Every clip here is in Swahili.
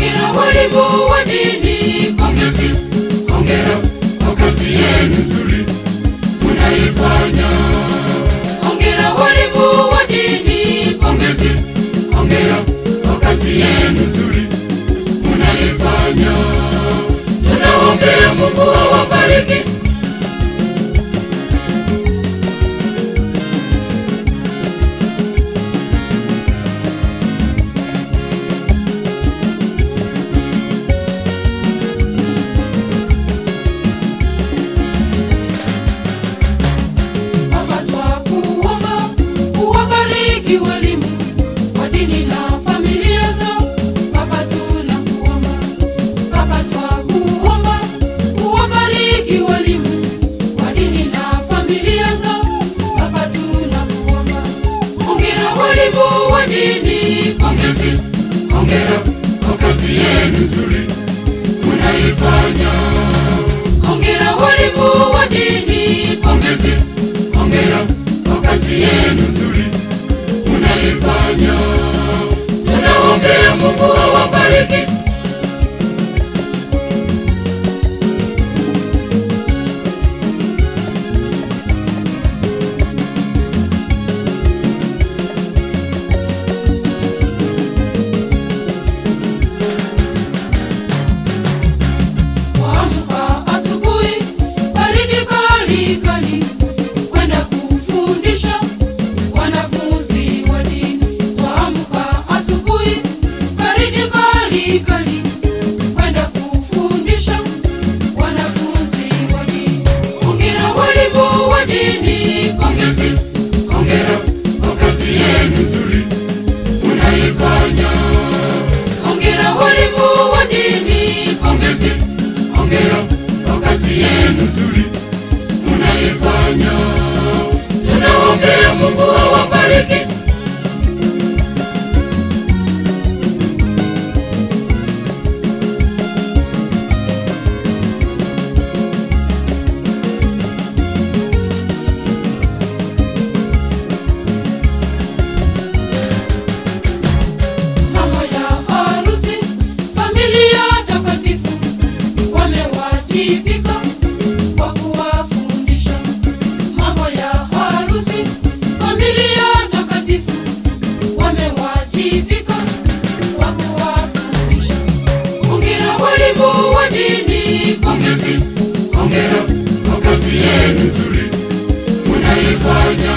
Hongera walimu wa dini, pongezi, hongera kwa kazi yenu nzuri mnaifanya. hongera walimu wa dini, Pongezi, hongera kwa kazi yenu nzuri mnaifanya. tunaombea Mungu awabariki. Baba twakuomba uwabariki walimu wa dini na familia zao. Baba tunakuomba, Baba twakuomba uwabariki walimu wa dini na familia zao. Baba tunakuomba. Hongera walimu wa dini, Pongezi, hongera kwa kazi yenu nzuri mnaifanya. hongera walimu wa dini, Pongezi, hongera kwa kazi yenu nzuri mnaifanya. tunaombea Mungu awabariki. Kuamka asubuhi, baridi kali kali, kwenda kufundisha wanafunzi wa dini. Kuamka asubuhi, baridi kali kali, kwenda kufundisha wanafunzi wa dini. Hongera walimu wa dini, Pongezi, hongera kwa kazi yenu nzuri mnaifanya. hongera walimu wa dini, Pongezi, hongera kwa kazi yenu nzuri mnaifanya. tunaombea Mungu awabariki. Mambo ya harusi, familia takatifu wamewajibika kwa kuwafundisha. Mambo ya harusi, familia takatifu wamewajibika kwa kuwafundisha. Hongera walimu wa dini, Pongezi, hongera kwa kazi yenu nzuri mnaifanya.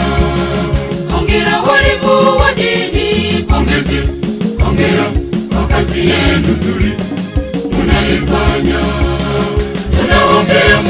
hongera walimu wa dini, Pongezi, hongera kwa kazi yenu nzuri mnaifanya. tunaombea